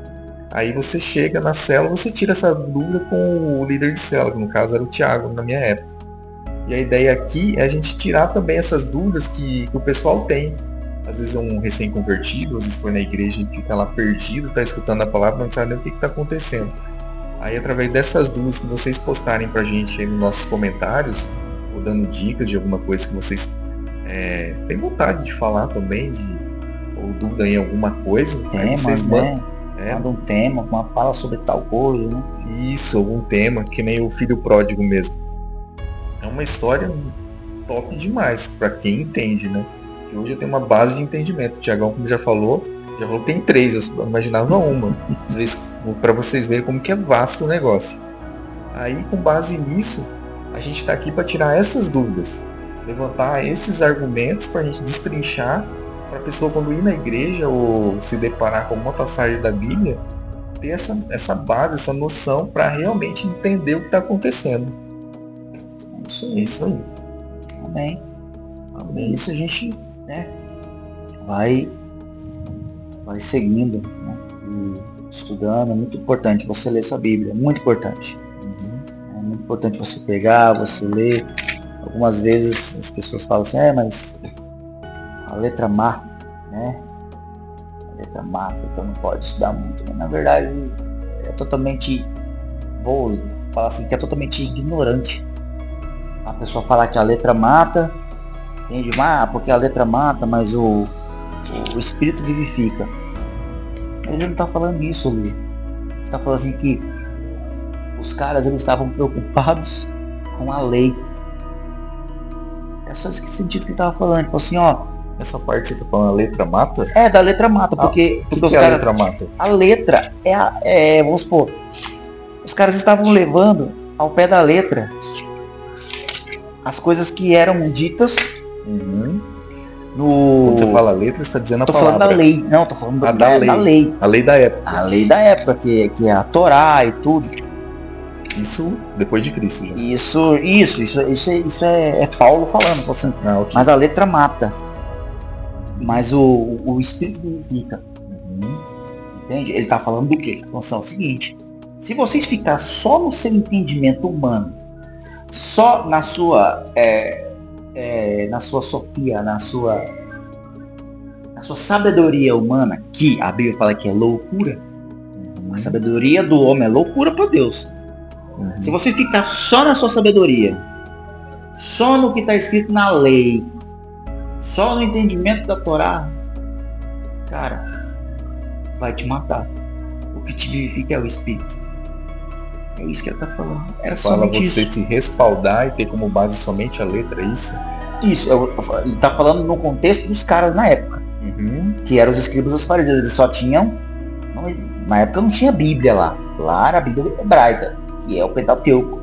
Aí você chega na célula, você tira essa dúvida com o líder de célula, que no caso era o Thiago, na minha época. E a ideia aqui é a gente tirar também essas dúvidas que o pessoal tem. Às vezes é um recém-convertido, às vezes foi na igreja e fica lá perdido, está escutando a palavra, não sabe nem o que está acontecendo. Aí através dessas dúvidas que vocês postarem pra gente aí nos nossos comentários, ou dando dicas de alguma coisa que vocês têm vontade de falar também, ou dúvida em alguma coisa, aí vocês mandam. Manda um tema, uma fala sobre tal coisa, né? Isso, algum tema, que nem o filho pródigo mesmo. É uma história top demais, para quem entende, né? E hoje eu tenho uma base de entendimento. O Tiagão, como já falou que tem 3, eu imaginava uma. Para vocês verem como que é vasto o negócio. Aí, com base nisso, a gente está aqui para tirar essas dúvidas. Levantar esses argumentos para a gente destrinchar, para a pessoa quando ir na igreja ou se deparar com uma passagem da Bíblia, ter essa base, essa noção para realmente entender o que está acontecendo. É isso aí. Amém. Isso a gente, né, vai seguindo, né, e estudando. É muito importante você ler sua Bíblia, é muito importante. É muito importante você pegar, você ler. Algumas vezes as pessoas falam assim, mas a letra mata, né? A letra mata, então não pode estudar muito. Mas na verdade é totalmente, vou falar assim, que é totalmente ignorante a pessoa falar que a letra mata, entende? Porque a letra mata, mas o espírito vivifica. Ele não está falando isso, Lu. Ele está falando assim que os caras, eles estavam preocupados com a lei. É só esse sentido que ele estava falando. Ele falou assim, essa parte que você está falando, a letra mata? É, da letra mata, porque os caras, a letra mata? A letra vamos supor, os caras estavam levando ao pé da letra as coisas que eram ditas Quando você fala letra, você está dizendo a palavra. Tô falando da lei. Não, tô falando da lei. A lei da época. A lei da época, que é a Torá e tudo. Isso depois de Cristo já. Isso é Paulo falando. Assim, okay. Mas a letra mata. Mas o espírito vivifica. Entende? Ele está falando do quê? Ele está falando o seguinte. Se vocês ficar só no seu entendimento humano, só na sua sofia, na sua sabedoria humana, que a Bíblia fala que é loucura, a sabedoria do homem é loucura para Deus. Se você ficar só na sua sabedoria, só no que está escrito na lei, só no entendimento da Torá, cara, vai te matar. O que te vivifica é o Espírito. É isso que ele está falando. Você fala você se respaldar e ter como base somente a letra, é isso? Isso, ele está falando no contexto dos caras na época, que eram os escribas dos fariseus. Eles só tinham, na época não tinha Bíblia lá. Lá era a Bíblia hebraica, que é o Pentateuco.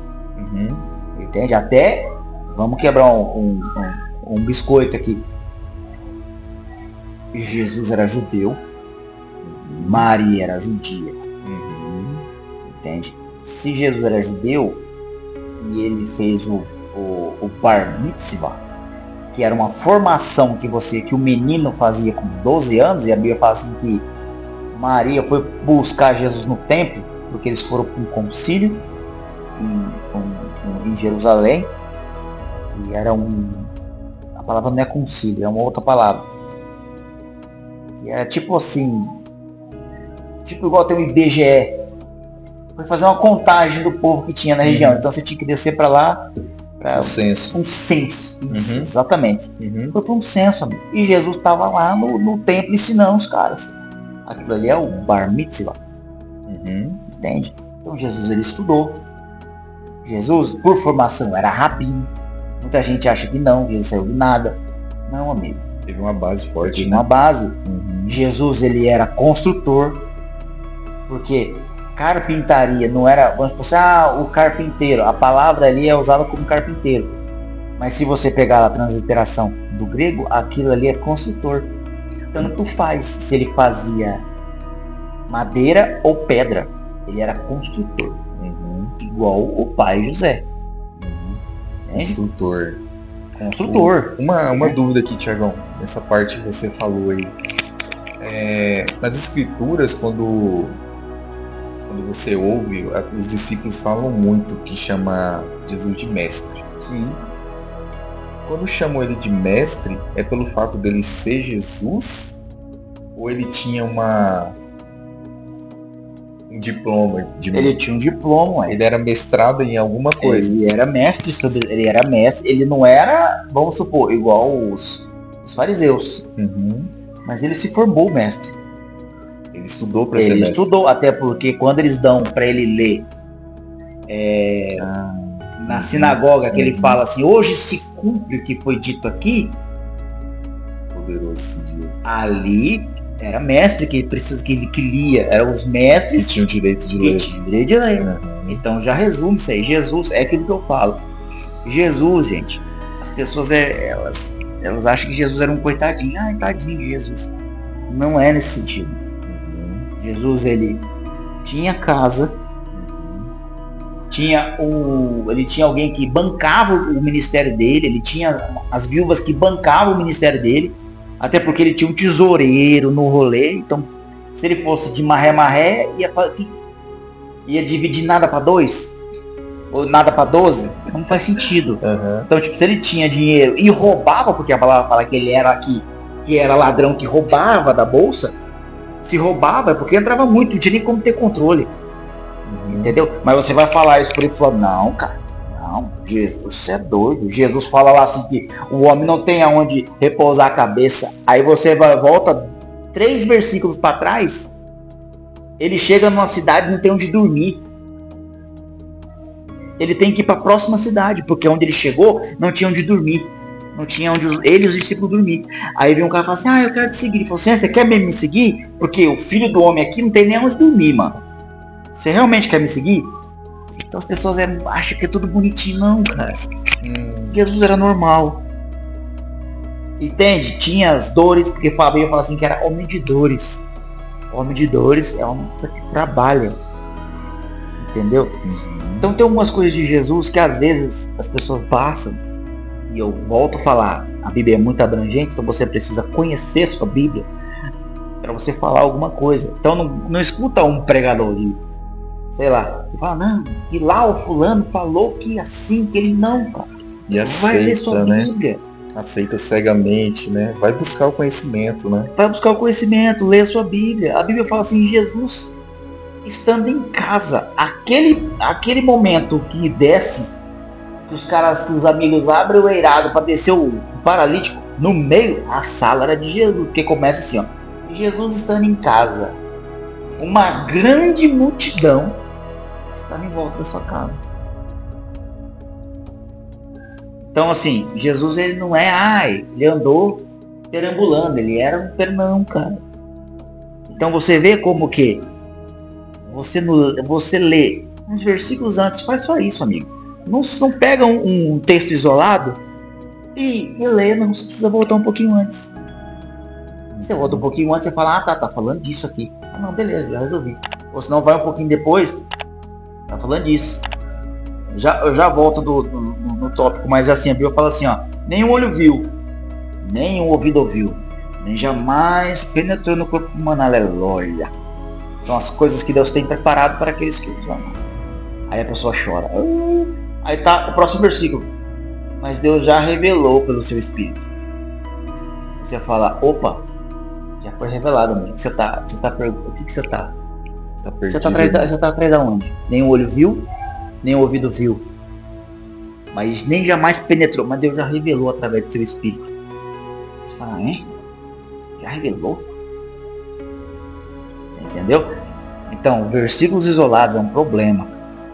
Entende? Até, vamos quebrar um biscoito aqui. Jesus era judeu, Maria era judia. Entende? Se Jesus era judeu e ele fez o bar mitzvah, que era uma formação que o menino fazia com 12 anos, e a Bíblia fala assim que Maria foi buscar Jesus no templo, porque eles foram para um concílio em Jerusalém, que era a palavra não é concílio, é uma outra palavra, que era tipo assim, tipo igual tem o IBGE, foi fazer uma contagem do povo que tinha na região, então você tinha que descer para lá, Um censo. Um censo, isso, exatamente. Foi para um censo, amigo. E Jesus estava lá no templo ensinando os caras. Aquilo ali é o bar mitzvah. Entende? Então Jesus, ele estudou. Jesus, por formação, era rabino. Muita gente acha que não, Jesus saiu de nada. Não, amigo. Teve uma base forte. Teve uma base. Jesus, ele era construtor. Porque carpintaria não era, vamos pensar, o carpinteiro, a palavra ali é usada como carpinteiro, mas se você pegar a transliteração do grego, aquilo ali é construtor. Tanto faz se ele fazia madeira ou pedra, ele era construtor, igual o pai José. Construtor. Uma dúvida aqui, Tiagão, nessa parte que você falou aí, nas escrituras, quando você ouve, os discípulos falam muito que chama Jesus de mestre. Sim. Quando chamam ele de mestre, é pelo fato dele ser Jesus? Ou ele tinha um diploma? Ele tinha um diploma. Ele era mestrado em alguma coisa? Ele era mestre, ele não era, vamos supor, igual os fariseus. Mas ele se formou mestre. Ele estudou para ser mestre. Ele estudou, até porque quando eles dão para ele ler na sinagoga, que ele fala assim, hoje se cumpre o que foi dito aqui. Poderoso esse dia. Ali era mestre que lia, eram os mestres que tinham direito de ler. Então já resume isso aí. Jesus, é aquilo que eu falo. Jesus, gente, as pessoas elas acham que Jesus era um coitadinho. Ai, tadinho de Jesus. Não é nesse sentido. Jesus, ele tinha casa, ele tinha alguém que bancava o ministério dele, ele tinha as viúvas que bancavam o ministério dele, até porque ele tinha um tesoureiro no rolê, então se ele fosse de maré, ia dividir nada para 2, ou nada para 12, não faz sentido. Então, tipo, se ele tinha dinheiro e roubava, porque a palavra fala que ele era que era ladrão que roubava da bolsa, se roubava é porque entrava muito, não tinha nem como ter controle. Entendeu? Mas você vai falar isso por ele e falar, não, cara, não, Jesus, você é doido. Jesus fala lá assim que o homem não tem aonde repousar a cabeça. Aí você volta 3 versículos para trás, ele chega numa cidade e não tem onde dormir. Ele tem que ir para a próxima cidade, porque onde ele chegou não tinha onde dormir. Não tinha onde ele e os discípulos dormir. Aí vem um cara e fala assim, eu quero te seguir. Ele falou assim, você quer mesmo me seguir? Porque o filho do homem aqui não tem nem onde dormir, mano. Você realmente quer me seguir? Então as pessoas acham que é tudo bonitinho. Não, cara. Jesus era normal. Entende? Tinha as dores, porque Fabio fala assim que era homem de dores. Homem de dores é homem que trabalha. Entendeu? Então tem algumas coisas de Jesus que às vezes as pessoas passam. E eu volto a falar, a Bíblia é muito abrangente, então você precisa conhecer sua Bíblia para você falar alguma coisa. Então não escuta um pregador de, sei lá, e fala, não, que lá o fulano falou que assim, que ele não, cara. E aceita, vai ler sua Bíblia. Aceita cegamente, né? Vai buscar o conhecimento, né? Vai buscar o conhecimento, lê a sua Bíblia. A Bíblia fala assim, Jesus estando em casa, aquele momento que desce, que os amigos abrem o eirado para descer o paralítico, no meio, a sala era de Jesus, porque começa assim, ó, Jesus estando em casa, uma grande multidão estava em volta da sua casa. Então assim, Jesus ele não é, ele andou perambulando, ele era um pernão, cara. Então você vê como que você lê uns versículos antes, faz só isso, amigo. Não pega um texto isolado e lê, não, você precisa voltar um pouquinho antes. Você volta um pouquinho antes e fala, tá falando disso aqui. Não, beleza, já resolvi. Ou senão vai um pouquinho depois, Tá falando disso. Eu já volto no tópico, mas assim, a Bíblia fala assim, ó. Nem o olho viu, nem o ouvido ouviu, nem jamais penetrou no corpo humano, aleluia. São as coisas que Deus tem preparado para aqueles que os amam. Aí a pessoa chora. Aí tá o próximo versículo. Mas Deus já revelou pelo seu Espírito. Você fala, opa, já foi revelado, amigo. O que você tá Você tá atrás da onde? Nem o olho viu, nem o ouvido viu. Mas nem jamais penetrou. Mas Deus já revelou através do seu Espírito. Você fala, hein? Já revelou? Você entendeu? Então, versículos isolados é um problema.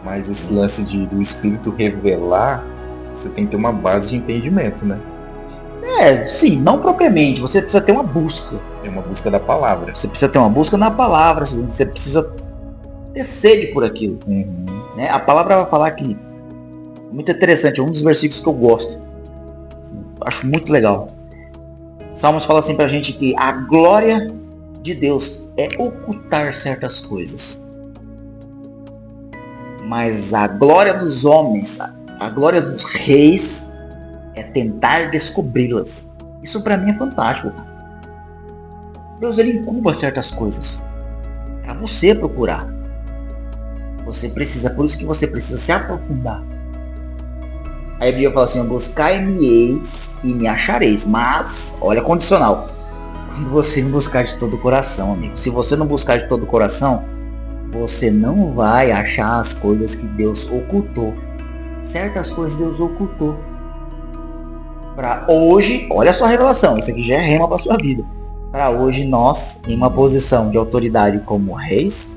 Mas esse lance do Espírito revelar, você tem que ter uma base de entendimento, né? Sim, não propriamente. Você precisa ter uma busca. É uma busca da palavra. Você precisa ter uma busca na palavra. Você precisa ter sede por aquilo. Né? A palavra vai falar que, muito interessante, é um dos versículos que eu gosto. Acho muito legal. Salmos fala assim pra gente que a glória de Deus é ocultar certas coisas. Mas a glória dos homens, a glória dos reis, é tentar descobri-las. Isso pra mim é fantástico. Deus, ele encuba certas coisas para você procurar. Você precisa, por isso que você precisa se aprofundar. Aí a Bíblia fala assim, buscai-me-eis e me achareis. Mas, olha, condicional. Quando você me buscar de todo o coração, amigo. Se você não buscar de todo o coração, você não vai achar as coisas que Deus ocultou. Certas coisas Deus ocultou. Para hoje, olha a sua revelação. Isso aqui já é rema para sua vida. Para hoje, nós, em uma posição de autoridade como reis,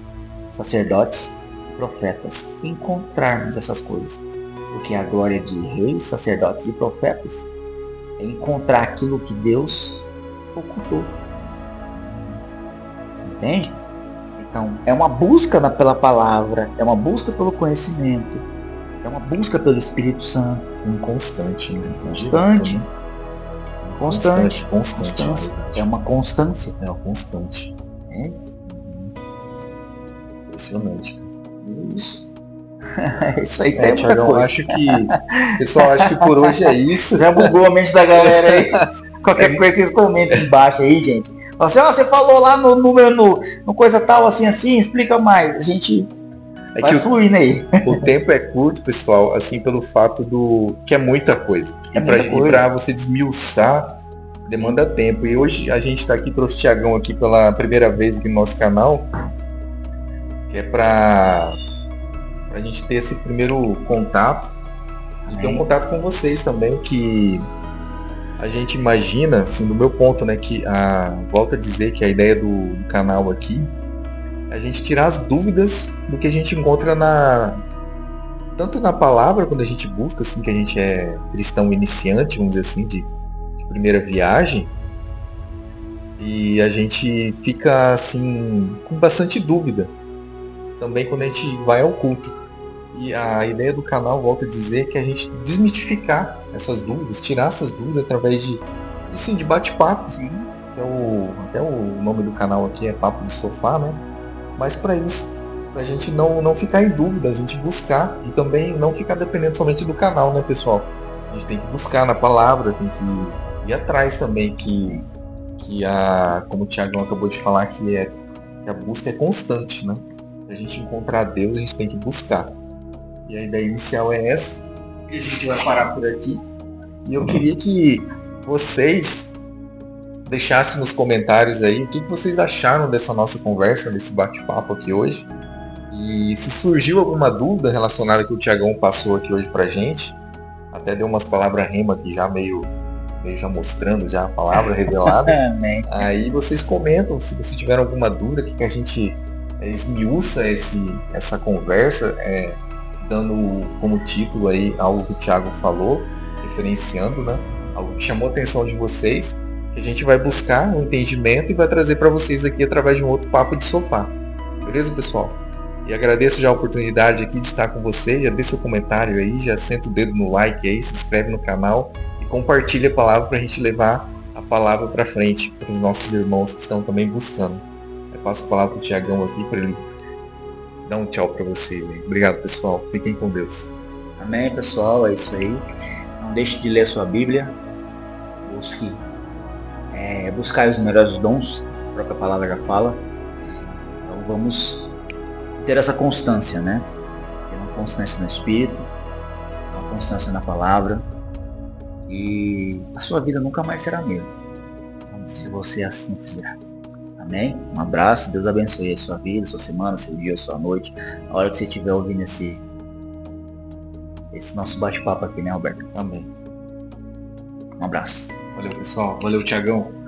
sacerdotes e profetas, encontrarmos essas coisas. Porque a glória de reis, sacerdotes e profetas é encontrar aquilo que Deus ocultou. Você entende? Então, é uma busca pela palavra, é uma busca pelo conhecimento, é uma busca pelo Espírito Santo. Constante, né? Constante. É uma constância. É uma constante. Impressionante. Isso. Isso aí tem muita Thiagão, coisa. Pessoal, acho que por hoje é isso. Já bugou a mente da galera aí. Qualquer coisa vocês comentem embaixo aí, gente. Você falou lá no número, no coisa tal, assim, explica mais. A gente vai fluindo aí. O tempo é curto, pessoal, assim, pelo fato que é muita coisa. E pra você desmiuçar, demanda tempo. E hoje a gente tá aqui, trouxe o Thiagão aqui pela primeira vez aqui no nosso canal, que é pra gente ter esse primeiro contato. E ter um contato com vocês também, que a gente imagina, assim, do meu ponto, né, que volto a dizer que a ideia do canal aqui é a gente tirar as dúvidas do que a gente encontra tanto na palavra, quando a gente busca, assim, que a gente é cristão iniciante, vamos dizer assim, de primeira viagem, e a gente fica, assim, com bastante dúvida também quando a gente vai ao culto. E a ideia do canal, volto a dizer, que a gente desmitificar essas dúvidas, tirar essas dúvidas através de bate-papo, que até o nome do canal aqui é Papo de Sofá, né? Mas para isso, pra gente não ficar em dúvida, a gente buscar e também não ficar dependendo somente do canal, né, pessoal? A gente tem que buscar na palavra, tem que ir atrás também, como o Thiagão acabou de falar, que a busca é constante, né? Pra gente encontrar Deus, a gente tem que buscar. E a ideia inicial é essa, e a gente vai parar por aqui. E eu queria que vocês deixassem nos comentários aí o que vocês acharam dessa nossa conversa, desse bate-papo aqui hoje. E se surgiu alguma dúvida relacionada que o Thiagão passou aqui hoje pra gente, até deu umas palavras rema aqui já meio já mostrando já a palavra revelada. Aí vocês comentam se você tiver alguma dúvida, que a gente esmiuça essa conversa, dando como título aí algo que o Thiago falou, referenciando, né? Algo que chamou a atenção de vocês, que a gente vai buscar um entendimento e vai trazer para vocês aqui através de um outro papo de sofá. Beleza, pessoal? E agradeço já a oportunidade aqui de estar com vocês, já deixa seu comentário aí, já senta o dedo no like aí, se inscreve no canal e compartilha a palavra para a gente levar a palavra para frente, para os nossos irmãos que estão também buscando. Eu passo a palavra para o Thiagão aqui para ele dá um tchau para você. Obrigado, pessoal. Fiquem com Deus. Amém, pessoal. É isso aí. Não deixe de ler sua Bíblia. Busque buscar os melhores dons. A própria palavra já fala. Então vamos ter essa constância, né? Ter uma constância no Espírito, uma constância na palavra. E a sua vida nunca mais será a mesma. Então, se você assim fizer. Amém? Um abraço, Deus abençoe a sua vida, sua semana, seu dia, sua noite. A hora que você estiver ouvindo esse nosso bate-papo aqui, né, Alberto? Amém. Um abraço. Valeu, pessoal. Valeu, Thiagão.